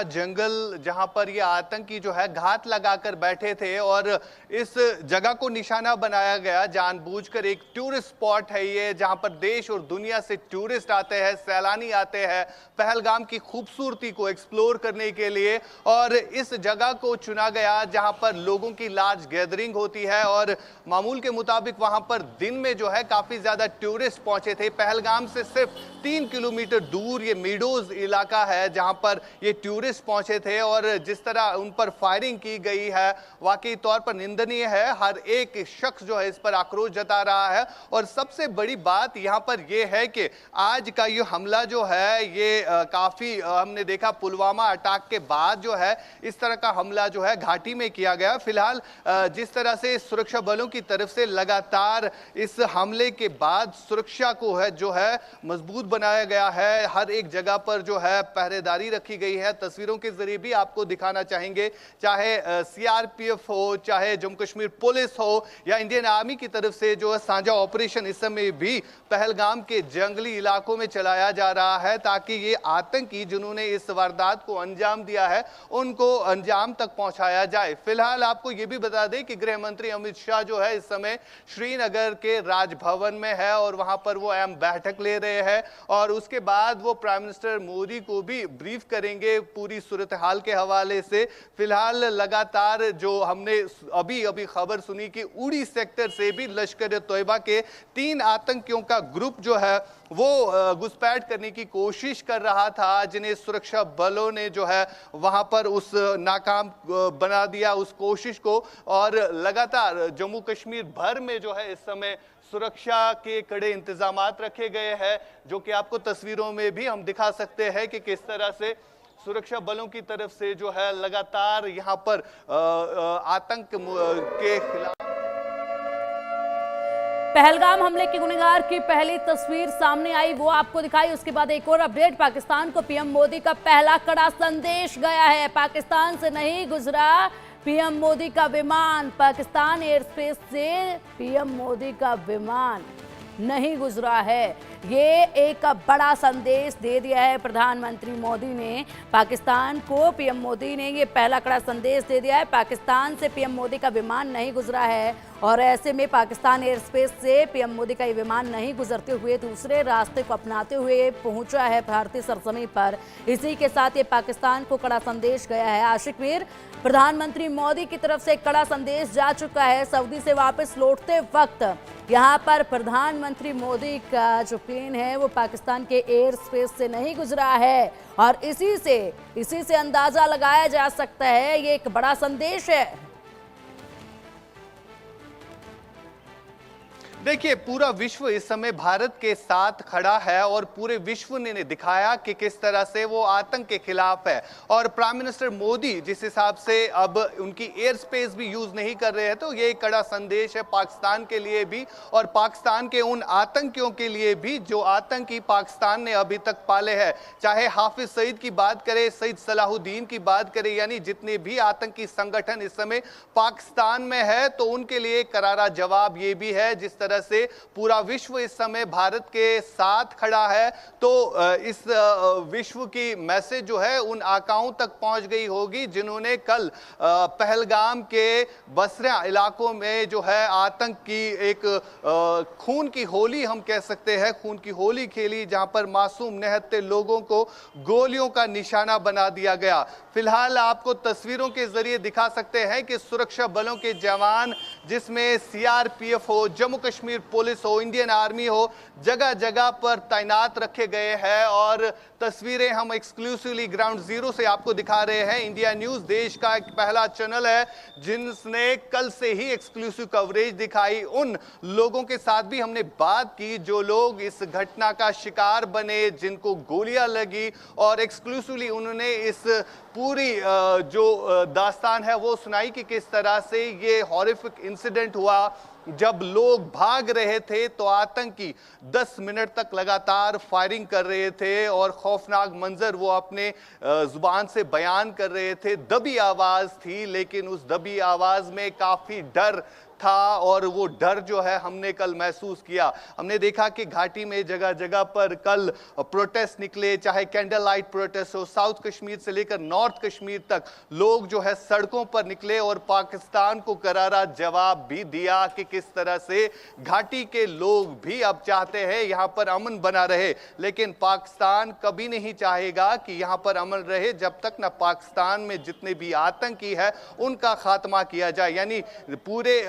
जंगल जहां पर ये आतंकी जो है घात लगाकर बैठे थे और इस जगह को निशाना बनाया गया जानबूझकर। एक टूरिस्ट स्पॉट है ये, जहां पर देश और दुनिया से टूरिस्ट आते हैं, सैलानी आते हैं पहलगाम की खूबसूरती को एक्सप्लोर करने के लिए। और इस जगह को चुना गया जहां पर लोगों की लार्ज गैदरिंग होती है और मामूल के मुताबिक वहां पर दिन में जो है काफी ज्यादा टूरिस्ट पहुंचे थे। पहलगाम से सिर्फ 3 किलोमीटर दूर ये मीडोज इलाका है जहां पर ये टूरिस्ट पहुंचे थे और जिस तरह उन पर फायरिंग की गई है वाकई तौर पर निंदनीय है। हर एक शख्स जो है इस पर आक्रोश जता रहा है। और सबसे बड़ी बात यहां पर यह है कि आज का ये हमला जो है ये काफी हमने देखा पुलवामा अटैक के बाद जो है इस तरह का हमला जो है घाटी में किया गया। फिलहाल जिस तरह से सुरक्षा बलों की तरफ से लगातार इस हमले के बाद सुरक्षा को है जो है मजबूत बनाया गया है। हर एक जगह पर जो है पहरेदारी रखी गई है। तस्वीरों के जरिए भी आपको दिखाना चाहेंगे, चाहे सीआरपीएफ हो, चाहे जम्मू कश्मीर पुलिस हो या इंडियन आर्मी की तरफ से जो साझा ऑपरेशन इस समय भी पहलगाम के जंगली इलाकों में चलाया जा रहा है ताकि ये आतंकी जिन्होंने इस वारदात को अंजाम दिया है उनको अंजाम तक पहुंचाया जाए। फिलहाल आपको ये भी बता दें कि गृह मंत्री अमित शाह जो है इस समय श्रीनगर के राजभवन में है और वहां पर वो अहम बैठक ले रहे हैं और उसके बाद वो प्राइम मिनिस्टर मोदी को भी ब्रीफ करेंगे पूरी सूरत हाल के हवाले से। फिलहाल लगातार जो हमने अभी खबर सुनी कि उड़ी सेक्टर से भी लश्कर तोयबा के 3 आतंकियों का ग्रुप जो है वो घुसपैठ करने की कोशिश कर रहा था, जिन्हें सुरक्षा बलों ने जो है वहां पर उस नाकाम बना दिया उस कोशिश को। और लगातार जम्मू कश्मीर भर में जो है इस समय सुरक्षा के कड़े इंतजामात रखे गए हैं, जो कि आपको तस्वीरों में भी हम दिखा सकते हैं कि किस तरह से सुरक्षा बलों की तरफ से जो है लगातार यहां पर आतंक के खिलाफ। पहलगाम हमले के गुनहगार की पहली तस्वीर सामने आई, वो आपको दिखाई। उसके बाद एक और अपडेट, पाकिस्तान को पीएम मोदी का पहला कड़ा संदेश गया है। पाकिस्तान से नहीं गुजरा पीएम मोदी का विमान, पाकिस्तान एयर स्पेस से पीएम मोदी का विमान नहीं गुजरा है। ये एक बड़ा संदेश दे दिया है प्रधानमंत्री मोदी ने पाकिस्तान को। पीएम मोदी ने ये पहला कड़ा संदेश दे दिया है, पाकिस्तान से पीएम मोदी का विमान नहीं गुजरा है और ऐसे में पाकिस्तान एयर स्पेस से पीएम मोदी का ये विमान नहीं गुजरते हुए दूसरे रास्ते को अपनाते हुए पहुंचा है भारतीय सरजमीं पर। इसी के साथ ये पाकिस्तान को कड़ा संदेश गया है। आशिक वीर, प्रधानमंत्री मोदी की तरफ से कड़ा संदेश जा चुका है। सऊदी से वापस लौटते वक्त यहाँ पर प्रधानमंत्री मोदी का जो प्लेन है वो पाकिस्तान के एयर स्पेस से नहीं गुजरा है और इसी से अंदाजा लगाया जा सकता है ये एक बड़ा संदेश है। देखिए, पूरा विश्व इस समय भारत के साथ खड़ा है और पूरे विश्व ने दिखाया कि किस तरह से वो आतंक के खिलाफ है। और प्राइम मिनिस्टर मोदी जिस हिसाब से अब उनकी एयर स्पेस भी यूज नहीं कर रहे हैं, तो ये कड़ा संदेश है पाकिस्तान के लिए भी और पाकिस्तान के उन आतंकियों के लिए भी जो आतंकी पाकिस्तान ने अभी तक पाले हैं। चाहे हाफिज सईद की बात करें, सईद सलाहुद्दीन की बात करें, यानी जितने भी आतंकी संगठन इस समय पाकिस्तान में है, तो उनके लिए करारा जवाब ये भी है। जिस तरह से पूरा विश्व इस समय भारत के साथ खड़ा है, तो इस विश्व की मैसेज जो है उन आकाओं तक पहुंच गई होगी जिन्होंने कल पहलगाम के बसरा इलाकों में जो है आतंक की एक खून की होली हम कह सकते हैं, खून की होली खेली, जहां पर मासूम निहत्थे लोगों को गोलियों का निशाना बना दिया गया। फिलहाल आपको तस्वीरों के जरिए दिखा सकते हैं कि सुरक्षा बलों के जवान, जिसमें सीआरपीएफ हो, जम्मू कश्मीर पुलिस हो, इंडियन आर्मी हो, जगह जगह पर तैनात रखे गए हैं। और तस्वीरें हम एक्सक्लूसिवली ग्राउंड जीरो से आपको दिखा रहे हैं। इंडिया न्यूज देश का एक पहला चैनल है जिसने कल से ही एक्सक्लूसिव कवरेज दिखाई। उन लोगों के साथ भी हमने बात की जो लोग इस घटना का शिकार बने, जिनको गोलियां लगी, और एक्सक्लूसिवली उन्होंने इस पूरी जो दास्तान है वो सुनाई कि किस तरह से ये हॉरिफिक इंसिडेंट हुआ। जब लोग भाग रहे थे तो आतंकी 10 मिनट तक लगातार फायरिंग कर रहे थे और खौफनाक मंजर वो अपने जुबान से बयान कर रहे थे। दबी आवाज थी, लेकिन उस दबी आवाज में काफी डर था और वो डर जो है हमने कल महसूस किया। हमने देखा कि घाटी में जगह जगह पर कल प्रोटेस्ट निकले, चाहे कैंडल लाइट प्रोटेस्ट हो, साउथ कश्मीर से लेकर नॉर्थ कश्मीर तक लोग जो है सड़कों पर निकले और पाकिस्तान को करारा जवाब भी दिया कि किस तरह से घाटी के लोग भी अब चाहते हैं यहां पर अमन बना रहे। लेकिन पाकिस्तान कभी नहीं चाहेगा कि यहां पर अमन रहे जब तक ना पाकिस्तान में जितने भी आतंकी है उनका खात्मा किया जाए। यानी पूरे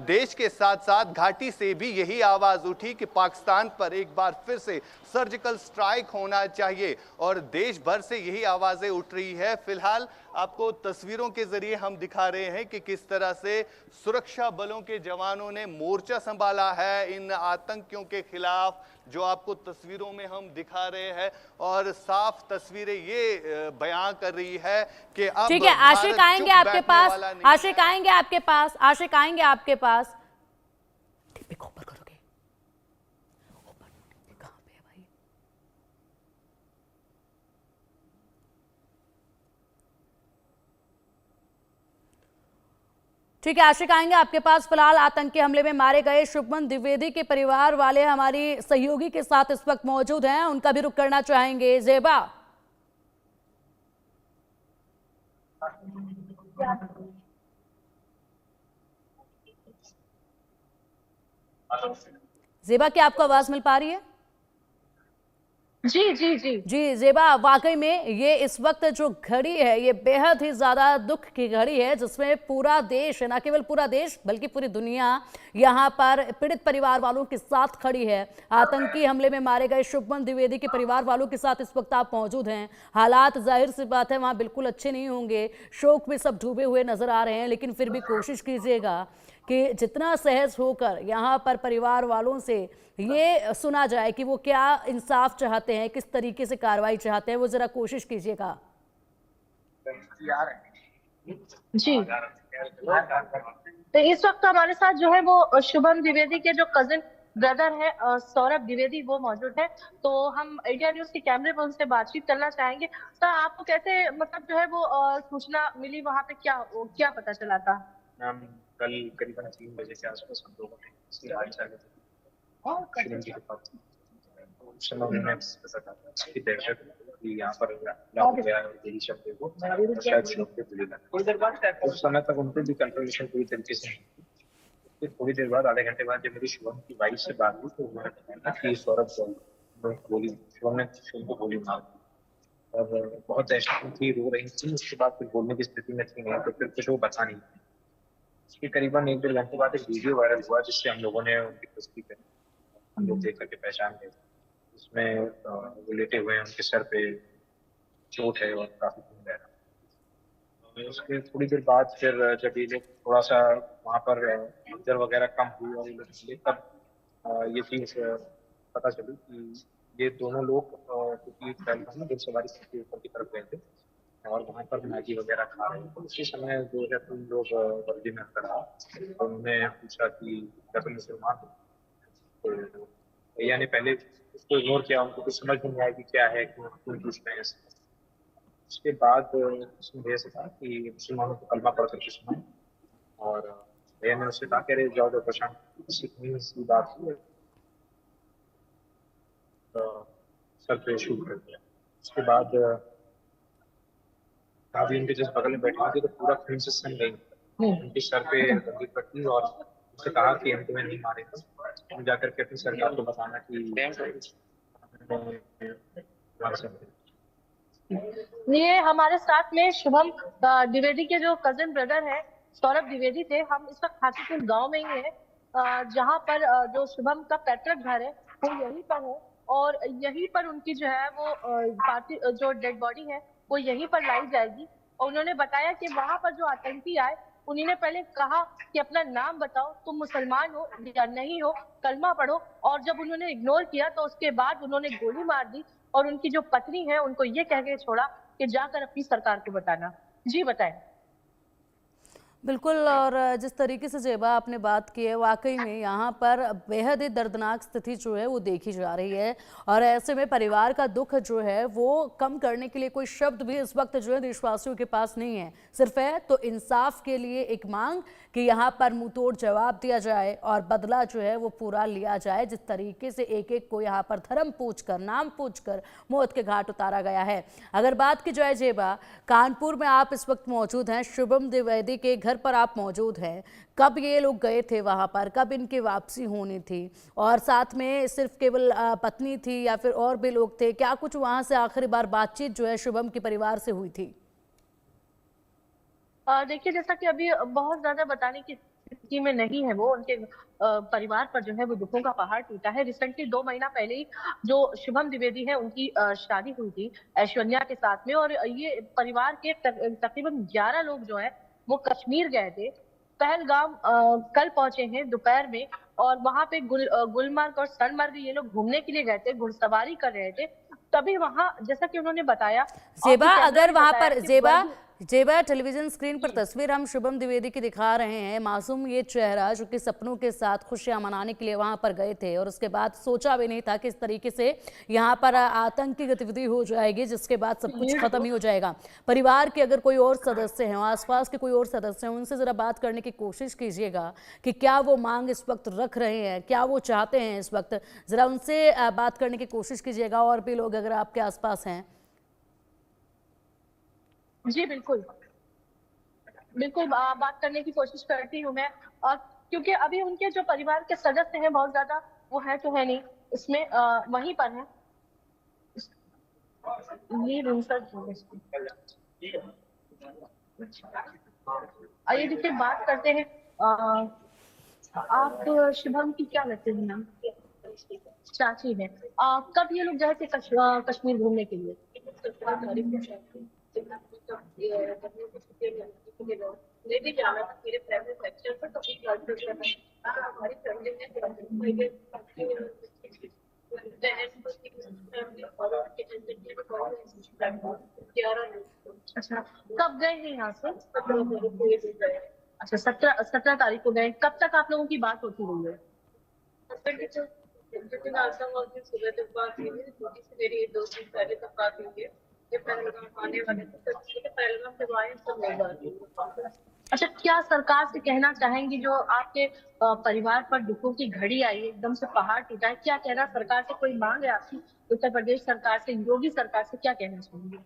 देश के साथ साथ घाटी से भी यही आवाज उठी कि पाकिस्तान पर एक बार फिर से सर्जिकल स्ट्राइक होना चाहिए और देश भर से यही आवाजें उठ रही है। फिलहाल आपको तस्वीरों के जरिए हम दिखा रहे हैं कि किस तरह से सुरक्षा बलों के जवानों ने मोर्चा संभाला है इन आतंकियों के खिलाफ, जो आपको तस्वीरों में हम दिखा रहे हैं। और साफ तस्वीरें ये बयां कर रही है कि अब ठीक है, आशिक आएंगे आपके पास, आशिक आएंगे आपके पास, आशिक आएंगे आपके पास। ऊपर करोगे, ऊपर कहां पे है भाई? ठीक है, आशिक आएंगे आपके पास। फिलहाल आतंकी हमले में मारे गए शुभमन द्विवेदी के परिवार वाले हमारी सहयोगी के साथ इस वक्त मौजूद हैं, उनका भी रुख करना चाहेंगे। जेबा, जेबा क्या आपको आवाज मिल पा रही है? जी जी जी जी जेबा, वाकई में ये इस वक्त जो घड़ी है ये बेहद ही ज्यादा दुख की घड़ी है, जिसमें पूरा देश, न केवल पूरा देश बल्कि पूरी दुनिया यहाँ पर पीड़ित परिवार वालों के साथ खड़ी है। आतंकी हमले में मारे गए शुभमन द्विवेदी के परिवार वालों के साथ इस वक्त आप मौजूद हैं। हालात जाहिर सी बात है वहाँ बिल्कुल अच्छे नहीं होंगे, शोक में सब डूबे हुए नजर आ रहे हैं, लेकिन फिर भी कोशिश कीजिएगा कि जितना सहज होकर यहाँ पर परिवार वालों से ये सुना जाए कि वो क्या इंसाफ चाहते हैं, किस तरीके से कार्रवाई चाहते हैं, वो जरा कोशिश कीजिएगा। जी, तो इस वक्त हमारे साथ जो है वो शुभम द्विवेदी के जो कजिन ब्रदर है सौरभ द्विवेदी, वो मौजूद है। तो हम इंडिया न्यूज के कैमरे पर उनसे बातचीत करना चाहेंगे। तो आपको कैसे, मतलब जो है वो सूचना मिली, वहाँ पे क्या पता चला था? मैम, कल करीबन 3 बजे के आसपास हम लोगों ने इसकी हाल चाल शुभम जी के पास उस समय उन्होंने बताया कि दहशत कि यहाँ पर हमला हो गया और यही शब्द वो शायद शुभम के मिलेगा। उस समय तक उनको भी कंफर्मेशन पूरी तरीके से नहीं थी। फिर थोड़ी देर बाद, आधे घंटे बाद, जब मेरी शुभम की वाइफ से बात हुई तो उन्होंने बताया कि शुभम ने शुभम को गोली मार दी और बहुत दहशत में थी, रो रही थी। उसके बाद फिर बोलने की स्थिति में थी नहीं, तो फिर कुछ वो बता नहीं। इसके करीबन 1-1.5 घंटे बाद एक वीडियो वायरल हुआ जिससे हम लोगों ने उनकी तस्वीर करी, हम लोग देख करके पहचान गए। इसमें वो लेटे हुए हैं, उनके सर पे चोट है और काफी खून बह रहा है। उसके थोड़ी देर बाद फिर जब ये लोग थोड़ा सा वहाँ पर मंजर वगैरह कम हुई और ये लोग निकले, तब ये चीज पता चली कि ये दोनों लोग क्योंकि पहले घुड़सवारी करके ऊपर की तरफ गए थे और वहाँ पर मैगी वगैरह खा रहे हैं। तो उसी समय जो है तुम लोग वर्दी में अंदर आ, तो उन्होंने पूछा कि क्या तुम मुसलमान हो? तो भैया ने पहले उसको इग्नोर किया, उनको कुछ समझ नहीं आया कि क्या है, क्यों पूछ रहे हैं। उसके बाद उसने भैया से कहा कि मुसलमानों को कलमा पढ़ करके सुनाए और भैया ने उससे कहा कि अरे जाओ जाओ प्रशांत, सीखनी सी बात हुई, सर पे शूट कर दिया। उसके बाद भाभी उनके जिस बगल में बैठी हुई थी तो पूरा खून से सन गई, उनके सर पे गंदी पट्टी और उससे कहा कि हम तुम्हें नहीं मारेंगे, हम जाकर के अपनी सरकार को बताना कि ये हमारे साथ में शुभम द्विवेदी के जो कजिन ब्रदर है सौरभ द्विवेदी थे। हम इस वक्त हाथीपुर गांव में ही है, जहां पर जो शुभम का पैतृक घर है वो यहीं पर है और यहीं पर उनकी जो है वो पार्थिव जो डेड बॉडी है वो यहीं पर लाई जाएगी। और उन्होंने बताया कि वहां पर जो आतंकी आए उन्होंने पहले कहा कि अपना नाम बताओ, तुम मुसलमान हो या नहीं हो, कलमा पढ़ो। और जब उन्होंने इग्नोर किया तो उसके बाद उन्होंने गोली मार दी और उनकी जो पत्नी है उनको ये कह के छोड़ा कि जाकर अपनी सरकार को बताना। जी बताएं। बिल्कुल। और जिस तरीके से जेबा आपने बात की है, वाकई में यहाँ पर बेहद ही दर्दनाक स्थिति जो है वो देखी जा रही है। और ऐसे में परिवार का दुख जो है वो कम करने के लिए कोई शब्द भी इस वक्त जो है देशवासियों के पास नहीं है। सिर्फ है तो इंसाफ के लिए एक मांग कि यहाँ पर मुंहतोड़ जवाब दिया जाए और बदला जो है वो पूरा लिया जाए। जिस तरीके से एक एक को यहाँ पर धर्म पूछकर, नाम पूछकर मौत के घाट उतारा गया है। अगर बात की जाए जेबा, कानपुर में आप इस वक्त मौजूद हैं, शुभम द्विवेदी के घर पर आप मौजूद हैं। कब ये लोग गए थे वहां पर, कब इनकी वापसी होनी थी, और साथ में सिर्फ केवल पत्नी थी या फिर और भी लोग थे? क्या कुछ वहां से आखिरी बार बातचीत जो है शुभम के परिवार से हुई थी? देखिए, जैसा कि अभी बहुत ज्यादा बताने की स्थिति में नहीं है वो, उनके परिवार पर जो है वो दुखों का पहाड़ टूटा है। रिसेंटली 2 महीना पहले ही जो शुभम द्विवेदी है उनकी शादी हुई थी ऐश्वर्या के साथ में, और ये परिवार के तकरीबन 11 लोग जो है वो कश्मीर गए थे। पहलगाम कल पहुंचे हैं दोपहर में, और वहां पे गुलमर्ग और सनमर्ग ये लोग घूमने के लिए गए थे, घुड़सवारी कर रहे थे। तभी वहां, जैसा कि उन्होंने बताया, जेबा, अगर वहां पर जेबा टेलीविजन स्क्रीन पर तस्वीर हम शुभम द्विवेदी की दिखा रहे हैं, मासूम ये चेहरा जो कि सपनों के साथ खुशियां मनाने के लिए वहां पर गए थे, और उसके बाद सोचा भी नहीं था कि इस तरीके से यहां पर आतंकी गतिविधि हो जाएगी, जिसके बाद सब कुछ खत्म ही हो जाएगा। परिवार के अगर कोई और सदस्य हैं, आसपास के कोई और सदस्य हैं, उनसे जरा बात करने की कोशिश कीजिएगा कि क्या वो मांग इस वक्त रख रहे हैं, क्या वो चाहते हैं इस वक्त। जरा उनसे बात करने की कोशिश कीजिएगा, और भी लोग अगर आपके आसपास हैं। जी बिल्कुल बिल्कुल, बात करने की कोशिश करती हूँ मैं। और क्योंकि अभी उनके जो परिवार के सदस्य हैं बहुत ज्यादा वो है तो है नहीं इसमें, वहीं पर है ये आइए देखिए, बात करते हैं। आप शुभम की क्या लगते हैं नाम? चाची है। कब ये लोग गए थे कश्मीर घूमने के लिए? लेके जाना था मेरे फैमिली सेक्शन पर, कभी हमारी फैमिली में अच्छा, कब गए हैं यहाँ से? अच्छा, 17 तारीख को गए। कब तक आप लोगों की बात होती रही है? सुबह तक बात हुई है, मेरी 2 दिन पहले तक बात हुई है। आने वाले पहलगाम जब आए तब नहीं बात हुई। अच्छा, क्या सरकार से कहना चाहेंगी, जो आपके परिवार पर दुखों की घड़ी आई, एकदम से पहाड़ टूटा है, क्या कहना सरकार से? कोई मांग है आपकी उत्तर प्रदेश सरकार से, योगी सरकार से क्या कहना चाहेंगे?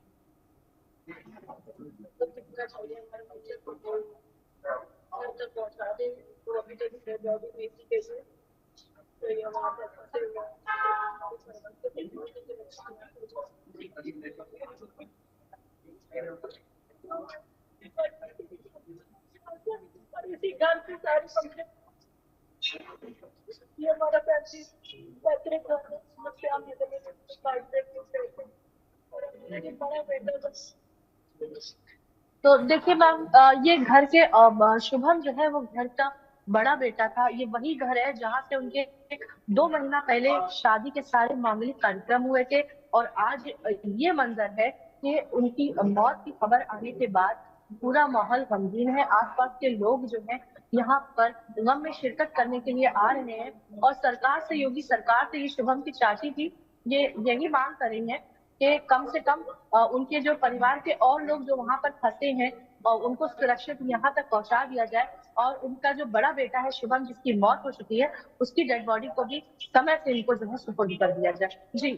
इसी घर से सारी ये हमारा फैमिली पैतृक समस्या में बड़ा बेटा बस। तो देखिए मैम, ये घर के शुभम जो है वो घर का बड़ा बेटा था। ये वही घर है जहाँ से उनके 2 महीना पहले शादी के सारे मांगलिक कार्यक्रम हुए थे, और आज ये मंजर है कि उनकी मौत की खबर आने के बाद पूरा माहौल गमगीन है। आसपास के लोग जो है यहाँ पर गम में शिरकत करने के लिए आ रहे हैं, और सरकार से, योगी सरकार से, ये शुभम की चाची थी, ये यही मांग कर रही है कि कम से कम उनके जो परिवार के और लोग जो वहां पर फंसे हैं उनको सुरक्षित यहाँ तक पहुंचा दिया जाए, और उनका जो बड़ा बेटा है शुभम, जिसकी मौत हो चुकी है, उसकी डेड बॉडी को भी समय से इनको जो है सुपुर्द कर दिया जाए। जी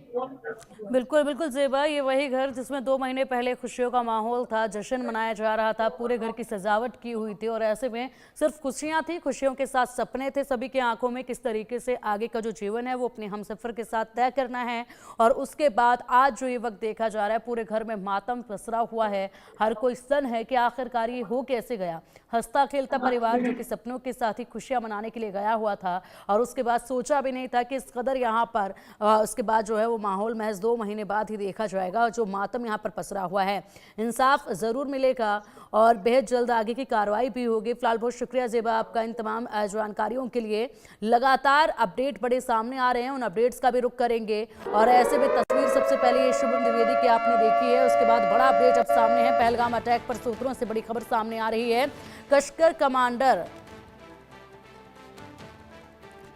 बिल्कुल बिल्कुल जेबा, ये वही घर जिसमें 2 महीने पहले खुशियों का माहौल था, जश्न मनाया जा रहा था, पूरे घर की सजावट की हुई थी, और ऐसे में सिर्फ खुशियां थी, खुशियों के साथ सपने थे सभी की आंखों में, किस तरीके से आगे का जो जीवन है वो अपने हमसफर के साथ तय करना है। और उसके बाद आज जो ये वक्त देखा जा रहा है, पूरे घर में मातम पसरा हुआ है, हर कोई स्तन है कि आखिरकार ये हो कैसे गया। हंसता खेलता परिवार जो कि सपनों के साथ ही खुशियां मनाने के लिए गया हुआ था, और उसके बाद सोचा भी नहीं था कि इस कदर यहाँ पर उसके बाद जो है वो माहौल महज 2 महीने बाद ही देखा जाएगा, जो मातम यहाँ पर पसरा हुआ है। इंसाफ जरूर मिलेगा, और बेहद जल्द आगे की कार्रवाई भी होगी। फिलहाल बहुत शुक्रिया जेबा आपका इन तमाम जानकारियों के लिए। लगातार अपडेट बड़े सामने आ रहे हैं, उन अपडेट्स का भी रुख करेंगे। और ऐसे में तस्वीर सबसे पहले ये शुभम द्विवेदी की आपने देखी है, उसके बाद बड़ा अपडेट अब सामने है। पहलगाम अटैक पर सूत्रों से बड़ी खबर सामने आ रही है। कश्कर कमांडर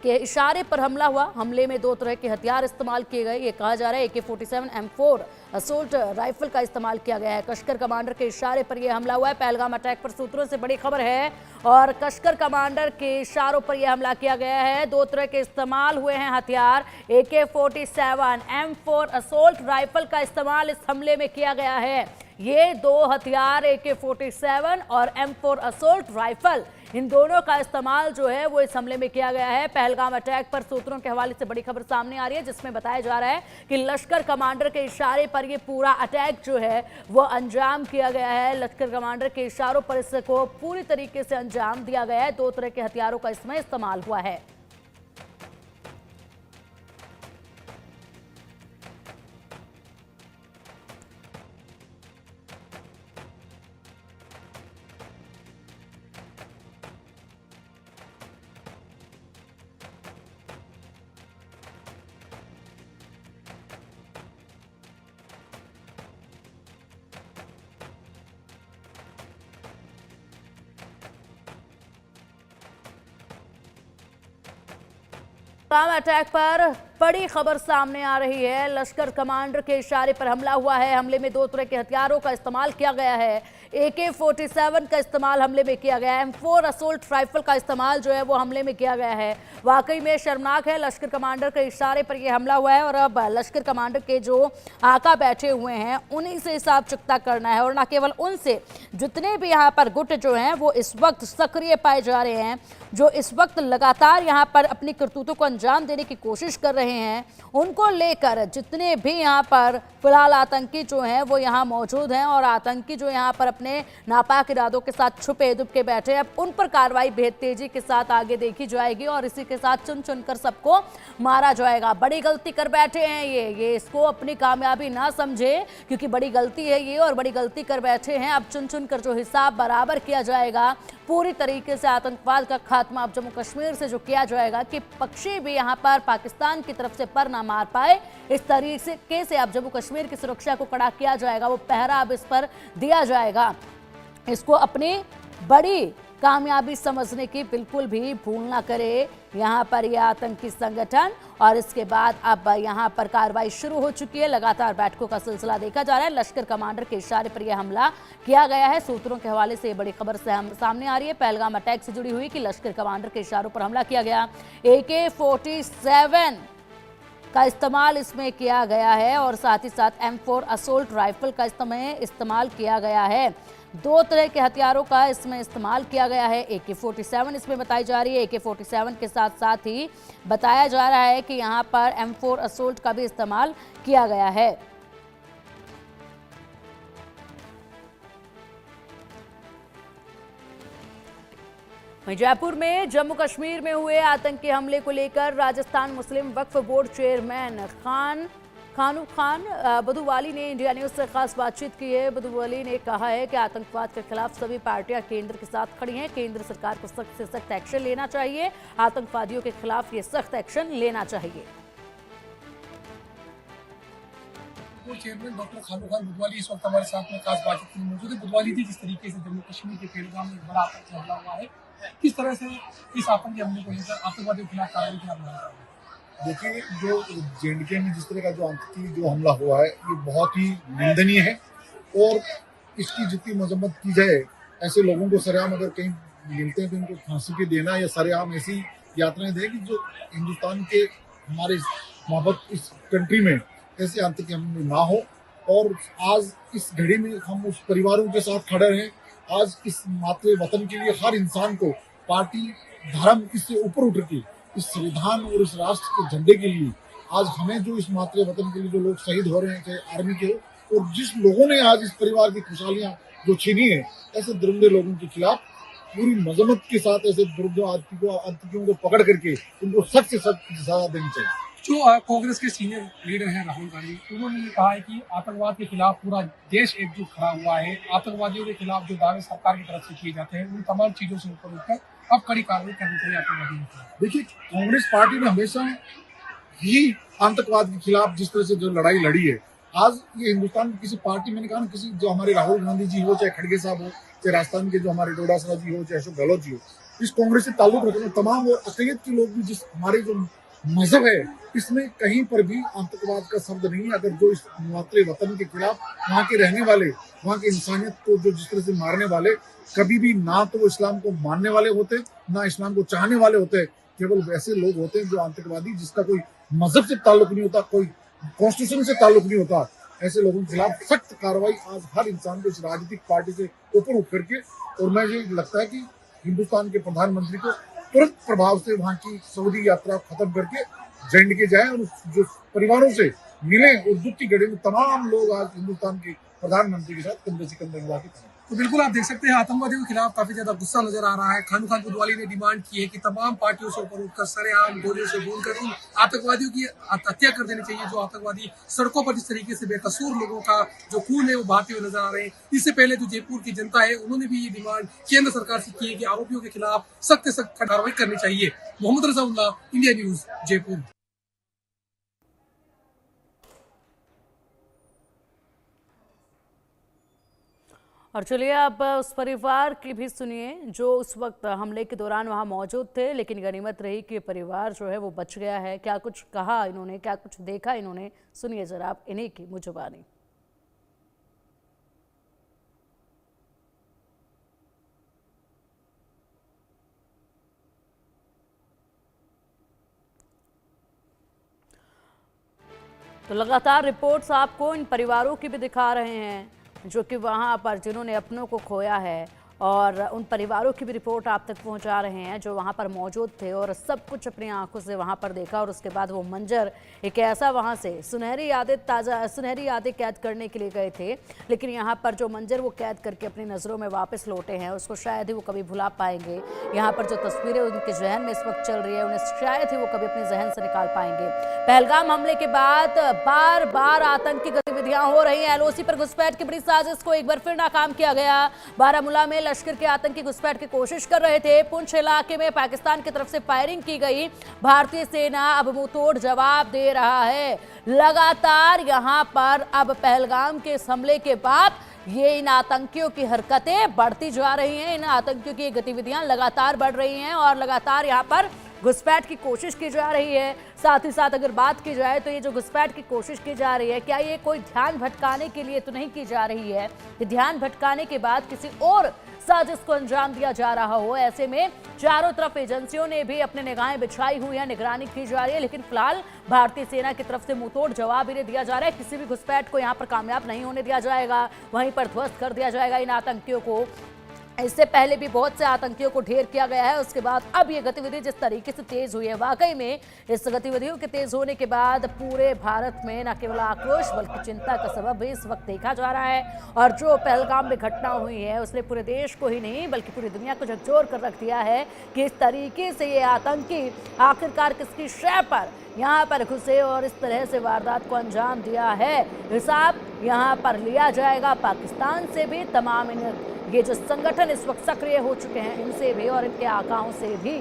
के इशारे पर हमला हुआ। हमले में 2 तरह के हथियार इस्तेमाल किए गए। ये कहा जा रहा है AK-47 M4 असोल्ट राइफल का इस्तेमाल किया गया है। कश्कर कमांडर के इशारे पर यह हमला हुआ है। पहलगाम अटैक पर सूत्रों से बड़ी खबर है और कश्कर कमांडर के इशारों पर यह हमला किया गया है। 2 तरह के इस्तेमाल हुए हैं हथियार। AK-47 M4 असोल्ट राइफल का इस्तेमाल इस हमले में किया गया है। ये 2 हथियार AK-47 और M4 असोल्ट राइफल, इन दोनों का इस्तेमाल जो है वो इस हमले में किया गया है। पहलगाम अटैक पर सूत्रों के हवाले से बड़ी खबर सामने आ रही है, जिसमें बताया जा रहा है कि लश्कर कमांडर के इशारे पर ये पूरा अटैक जो है वो अंजाम किया गया है। लश्कर कमांडर के इशारों पर इसको पूरी तरीके से अंजाम दिया गया है। 2 तरह के हथियारों का इसमें इस्तेमाल हुआ है। पहलगाम अटैक पर बड़ी खबर सामने आ रही है। लश्कर कमांडर के इशारे पर हमला हुआ है। हमले में 2 तरह के हथियारों का इस्तेमाल किया गया है। AK-47 का इस्तेमाल हमले में किया गया है। M4 असोल्ट राइफल का इस्तेमाल जो है वो हमले में किया गया है। वाकई में शर्मनाक है। लश्कर कमांडर के इशारे पर यह हमला हुआ है और अब लश्कर कमांडर के जो आका बैठे हुए हैं उन्हीं से हिसाब चुकता करना है। और न केवल उनसे, जितने भी यहाँ पर गुट जो हैं वो इस वक्त सक्रिय पाए जा रहे हैं, जो इस वक्त लगातार यहाँ पर अपनी करतूतों को अंजाम देने की कोशिश कर रहे हैं, उनको लेकर जितने भी यहाँ पर फिलहाल आतंकी जो हैं वो यहाँ मौजूद हैं और आतंकी जो यहाँ पर अपने नापाक इरादों के साथ छुपे दुबके बैठे हैं, अब उन पर कार्रवाई बेहद तेजी के साथ आगे देखी जाएगी और इसी के साथ चुन चुन कर सबको मारा जाएगा। बड़ी गलती कर बैठे हैं ये इसको अपनी कामयाबी ना समझे, क्योंकि बड़ी गलती है ये और बड़ी गलती कर बैठे हैं। अब चुन चुन कर जो हिसाब बराबर किया जाएगा, पूरी तरीके से आतंकवाद का खात्मा अब जम्मू कश्मीर से जो किया जाएगा कि पक्षी भी यहाँ पर पाकिस्तान की तरफ से पर ना मार पाए, इस तरीके से अब जम्मू कश्मीर की सुरक्षा को कड़ा किया जाएगा। वो पहरा अब इस पर दिया जाएगा। इसको अपनी बड़ी कामयाबी समझने की बिल्कुल भी भूल ना करे यहाँ पर यह आतंकी संगठन। और इसके बाद अब यहाँ पर कार्रवाई शुरू हो चुकी है। लगातार बैठकों का सिलसिला देखा जा रहा है। लश्कर कमांडर के इशारे पर यह हमला किया गया है। सूत्रों के हवाले से बड़ी खबर सामने आ रही है, पहलगाम अटैक से जुड़ी हुई, कि लश्कर कमांडर के इशारों पर हमला किया गया। AK-47 का इस्तेमाल इसमें किया गया है और साथ ही साथ M4 असोल्ट राइफल का इस्तेमाल किया गया है। 2 तरह के हथियारों का इसमें इस्तेमाल किया गया है। AK-47 इसमें बताई जा रही है। AK-47 के साथ साथ ही बताया जा रहा है कि यहाँ पर M4 असोल्ट का भी इस्तेमाल किया गया है। जयपुर में जम्मू कश्मीर में हुए आतंकी हमले को लेकर राजस्थान मुस्लिम वक्फ बोर्ड चेयरमैन खानू खान बदुवाली ने इंडिया न्यूज से खास बातचीत की है। बदुवाली ने कहा है कि आतंकवाद के खिलाफ सभी पार्टियां केंद्र के साथ खड़ी हैं। केंद्र सरकार को सख्त से सख्त एक्शन लेना चाहिए। आतंकवादियों के खिलाफ ये सख्त एक्शन लेना चाहिए। चेयरमैन डॉक्टर खानू खान बुधवाली इस वक्त हमारे साथ में खास बातचीत में मौजूद है। बुधवाली जी, जिस तरीके से जम्मू कश्मीर के पहलगाम में बड़ा आतंकी हमला हुआ है, किस तरह से इस आतंकी हमले को लेकर आतंकवादियों के खिलाफ कार्रवाई करना? देखिए, जो JNK में जिस तरह का जो आतंकी जो हमला हुआ है ये बहुत ही निंदनीय है और इसकी जितनी मजम्मत की जाए, ऐसे लोगों को सरेआम अगर कहीं मिलते हैं तो उनको फांसी पे देना या सरेआम ऐसी यात्राएं दें कि जो हिंदुस्तान के हमारे मोहब्बत इस कंट्री में ऐसे आतंकी हमले ना हो। और आज इस घड़ी में हम उस परिवारों के साथ खड़े हैं। आज इस मातृ वतन के लिए हर इंसान को पार्टी धर्म इससे ऊपर उठ के इस संविधान और इस राष्ट्र के झंडे के लिए आज हमें जो इस मातृ वतन के लिए जो लोग शहीद हो रहे हैं, चाहे आर्मी के हो, और जिस लोगों ने आज इस परिवार की खुशहालियां जो छीनी है, ऐसे दरिंदे लोगों के खिलाफ पूरी मजम्मत के साथ ऐसे आतंकियों को पकड़ करके उनको सख्त से सख्त सजा देनी चाहिए। जो कांग्रेस के सीनियर लीडर हैं राहुल गांधी, उन्होंने ये कहा है कि आतंकवाद के खिलाफ पूरा देश एकजुट खड़ा हुआ है। आतंकवादियों के खिलाफ जो दावे सरकार की तरफ से किए जाते हैं उन तमाम चीजों से ऊपर उठकर अब कड़ी कार्रवाई करनी चाहिए आतंकवादियों को। देखिए, कांग्रेस पार्टी ने हमेशा ही आतंकवाद के खिलाफ जिस तरह से जो लड़ाई लड़ी है, आज ये हिंदुस्तान की किसी पार्टी, मैंने कहा ना, किसी जो हमारे राहुल गांधी जी हो, चाहे खड़गे साहब हो, चाहे राजस्थान के जो हमारे डोडासरा जी हो, चाहे अशोक गहलोत जी हो, इस कांग्रेस से ताल्लुक रखने तमाम और अकलियत के लोग भी, जिस हमारे जो मजहब है, इसमें कहीं पर भी आतंकवाद का शब्द नहीं है। अगर जो इस मुआतले वतन के खिलाफ वहाँ के रहने वाले, वहाँ की इंसानियत को जो जिस तरह से मारने वाले, कभी भी ना तो वो इस्लाम को मानने वाले होते, ना इस्लाम को चाहने वाले होते, केवल वैसे लोग होते हैं जो आतंकवादी, जिसका कोई मजहब से ताल्लुक नहीं होता, कोई कॉन्स्टिट्यूशन से ताल्लुक नहीं होता। ऐसे लोगों के खिलाफ सख्त कार्रवाई आज हर इंसान को इस राजनीतिक पार्टी से ऊपर उठ करके, और मैं ये लगता है कि हिंदुस्तान के प्रधानमंत्री को तुरंत प्रभाव से वहाँ की सऊदी यात्रा खत्म करके जे जाए और जो परिवारों से मिले, और दुख की घड़ी में तमाम लोग आज हिंदुस्तान के प्रधानमंत्री के साथ कंधे से कंधे मिला के खड़े। तो बिल्कुल आप देख सकते हैं आतंकवादियों के खिलाफ काफी ज्यादा गुस्सा नजर आ रहा है। खान बुधवाली ने डिमांड की है कि तमाम पार्टियों से ऊपर उठकर सरेआम गोलियों से बोलकर उन आतंकवादियों की हत्या कर देनी चाहिए, जो आतंकवादी सड़कों पर जिस तरीके से बेकसूर लोगों का जो खून है वो बहाते हुए नजर आ रहे हैं। इससे पहले जो जयपुर की जनता है, उन्होंने भी ये डिमांड केंद्र सरकार से की है कि आरोपियों के खिलाफ सख्त से सख्त कार्रवाई करनी चाहिए। Mohammad Razaullah, India News, Jaipur. और चलिए आप उस परिवार की भी सुनिए जो उस वक्त हमले के दौरान वहां मौजूद थे, लेकिन गनीमत रही कि परिवार जो है वो बच गया है। क्या कुछ कहा इन्होंने, क्या कुछ देखा इन्होंने, सुनिए जरा आप इन्हीं की मुजुबानी। तो लगातार रिपोर्ट्स आपको इन परिवारों की भी दिखा रहे हैं जो कि वहाँ पर जिन्होंने अपनों को खोया है, और उन परिवारों की भी रिपोर्ट आप तक पहुंचा रहे हैं जो वहाँ पर मौजूद थे और सब कुछ अपनी आंखों से वहाँ पर देखा। और उसके बाद वो मंजर एक ऐसा, वहाँ से सुनहरी यादें कैद करने के लिए गए थे, लेकिन यहाँ पर जो मंजर वो कैद करके अपनी नज़रों में वापस लौटे हैं, उसको शायद ही वो कभी भुला पाएंगे। यहाँ पर जो तस्वीरें उनके जहन में इस वक्त चल रही है, उन्हें शायद ही वो कभी अपने जहन से निकाल पाएंगे। पहलगाम हमले के बाद बार बार आतंकी गतिविधियां हो रही हैं। LOC पर घुसपैठ की बड़ी साजिश को एक बार फिर नाकाम किया गया। बारामूला में लश्कर के आतंकी घुसपैठ की कोशिश कर रहे थे। पुंछ इलाके में पाकिस्तान की तरफ से फायरिंग की गई। भारतीय सेना अब मुंहतोड़ जवाब दे रहा है। लगातार यहां पर अब पहलगाम के हमले के बाद ये इन आतंकियों की हरकतें बढ़ती जा रही हैं, इन आतंकियों की गतिविधियां लगातार बढ़ रही हैं और लगातार यहां पर घुसपैठ की कोशिश की जा रही है। साथ ही साथ अगर बात की जाए तो ये जो घुसपैठ की कोशिश की जा रही है, क्या ये कोई ध्यान भटकाने के लिए तो नहीं की जा रही है कि ध्यान भटकाने के बाद किसी और साजिश को अंजाम दिया जा रहा हो। ऐसे में चारों तरफ एजेंसियों ने भी अपने निगाहें बिछाई हुई है, निगरानी की जा रही है, लेकिन फिलहाल भारतीय सेना की तरफ से मुंहतोड़ जवाब इन्हें दिया जा रहा है। किसी भी घुसपैठ को यहाँ पर कामयाब नहीं होने दिया जाएगा, वहीं पर ध्वस्त कर दिया जाएगा इन आतंकियों को। इससे पहले भी बहुत से आतंकियों को ढेर किया गया है, उसके बाद अब ये गतिविधि जिस तरीके से तेज हुई है, वाकई में इस गतिविधियों के तेज होने के बाद पूरे भारत में न केवल आक्रोश बल्कि चिंता का सबब भी इस वक्त देखा जा रहा है। और जो पहलगाम में घटना हुई है उसने पूरे देश को ही नहीं बल्कि पूरी दुनिया को झकझोर कर रख दिया है कि इस तरीके से ये आतंकी आखिरकार किसकी शय पर यहाँ पर घुसे और इस तरह से वारदात को अंजाम दिया है। हिसाब यहाँ पर लिया जाएगा पाकिस्तान से भी, तमाम ये जो संगठन इस वक्त सक्रिय हो चुके हैं इनसे भी और इनके आकाओं से भी।